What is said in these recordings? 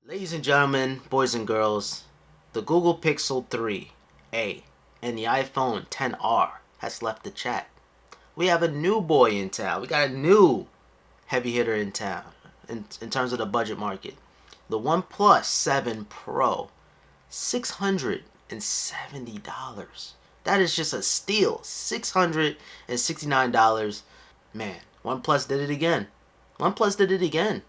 Ladies and gentlemen, boys and girls, the Google Pixel 3a and the iPhone XR has left the chat. We have a new boy in town. We got a new heavy hitter in town in terms of the budget market. The OnePlus 7 Pro, $670. That is just a steal. $669. Man, OnePlus did it again. OnePlus did it again.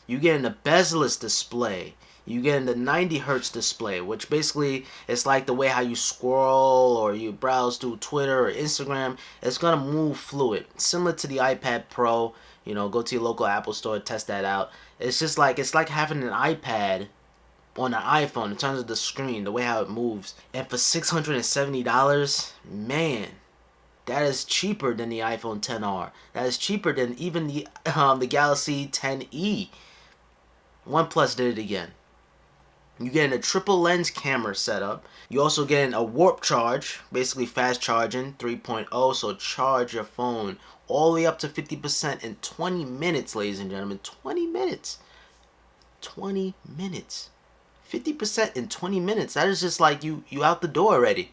You get a bezel-less display. You get the 90 hertz display, which basically is like the way how you scroll or you browse through Twitter or Instagram. It's gonna move fluid, similar to the iPad Pro. You know, go to your local Apple store, test that out. It's like having an iPad on an iPhone in terms of the screen, the way how it moves. And for $670, man, that is cheaper than the iPhone XR. That is cheaper than even the Galaxy 10e. OnePlus did it again. You get a triple lens camera setup. You also get a warp charge, basically fast charging 3.0, so charge your phone all the way up to 50% in 20 minutes, ladies and gentlemen. 20 minutes. 20 minutes. 50% in 20 minutes. That is just like you out the door already.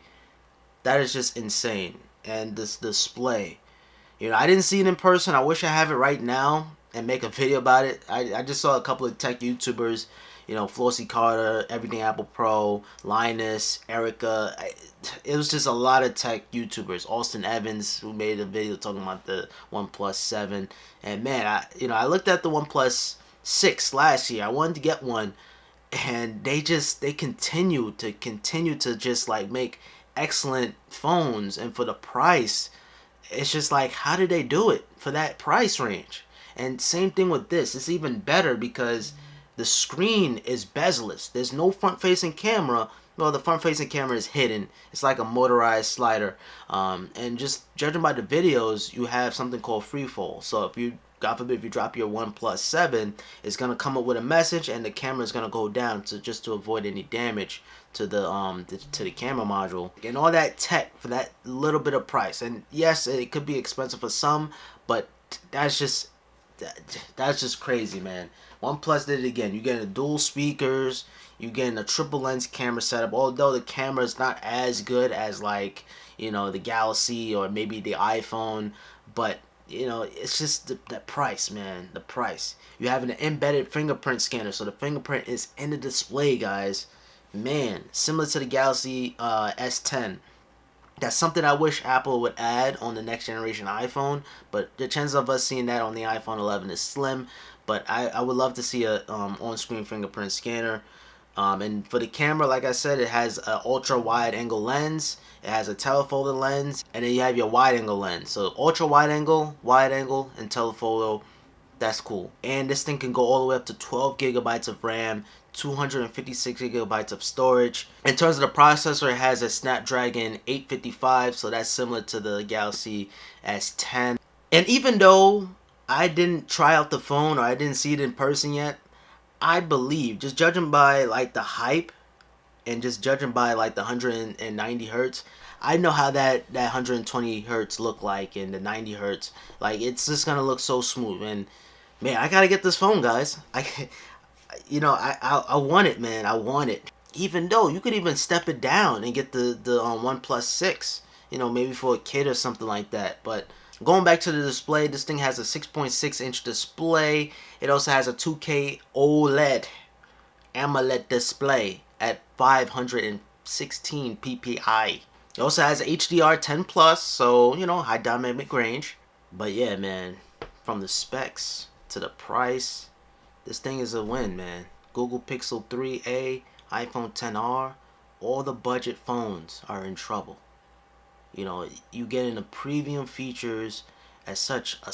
That is just insane. And this display, you know, I didn't see it in person. I wish I have it right now and make a video about it. I just saw a couple of tech YouTubers, you know, Flossie Carter, Everything Apple Pro, Linus, Erica. It was just a lot of tech YouTubers. Austin Evans, who made a video talking about the OnePlus 7. And man, I looked at the OnePlus 6 last year. I wanted to get one, and they continue to just like make excellent phones, and for the price, it's just like, how did they do it for that price range? And same thing with this. It's even better because the screen is bezel-less. There's no front-facing camera. Well, the front-facing camera is hidden. It's like a motorized slider. And just judging by the videos, you have something called free fall. So if you, God forbid, if you drop your OnePlus 7, it's gonna come up with a message, and the camera is gonna go down to avoid any damage to the camera module. And all that tech for that little bit of price. And yes, it could be expensive for some, but that's just crazy, man. OnePlus did it again. You get a dual speakers. You get a triple lens camera setup. Although the camera is not as good as, like, you know, the Galaxy or maybe the iPhone, but you know, it's just the price, man. The price. You have an embedded fingerprint scanner, so the fingerprint is in the display, guys. Man, similar to the Galaxy S10. That's something I wish Apple would add on the next generation iPhone, but the chances of us seeing that on the iPhone 11 is slim. But I would love to see a on-screen fingerprint scanner. And for the camera, like I said, it has an ultra wide angle lens. It has a telephoto lens, and then you have your wide angle lens. So ultra wide angle, and telephoto. That's cool. And this thing can go all the way up to 12 gigabytes of RAM, 256 gigabytes of storage. In terms of the processor, it has a Snapdragon 855, so that's similar to the Galaxy S10. And even though I didn't try out the phone, or I didn't see it in person yet, I believe, just judging by like the hype and just judging by like the 190 hertz, I know how that 120 hertz look like, and the 90 hertz, like, it's just gonna look so smooth. And man, I gotta get this phone, guys. I want it, man. I want it. Even though you could even step it down and get the OnePlus 6, you know, maybe for a kid or something like that. But going back to the display, this thing has a 6.6-inch display. It also has a 2K OLED AMOLED display at 516 ppi. It also has HDR10 plus, so, you know, high dynamic range. But yeah, man, from the specs to the price, this thing is a win, man. Google Pixel 3a, iPhone XR, all the budget phones are in trouble. You know, you get in the premium features at such a,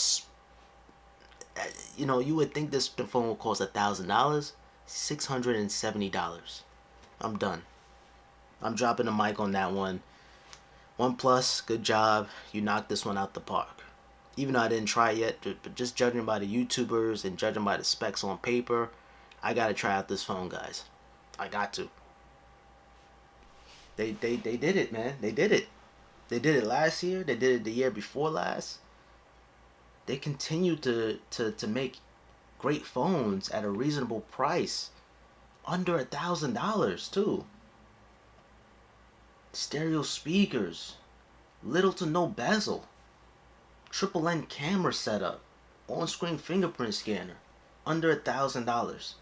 you know, you would think this phone will cost $1,000. $670. I'm done. I'm dropping the mic on that one. OnePlus, good job. You knocked this one out the park. Even though I didn't try it yet, but just judging by the YouTubers and judging by the specs on paper, I gotta try out this phone, guys. I got to. They did it, man. They did it. They did it last year. They did it the year before last. They continue to make great phones at a reasonable price. under $1,000 too. Stereo speakers, little to no bezel, triple N camera setup, on-screen fingerprint scanner, under $1,000.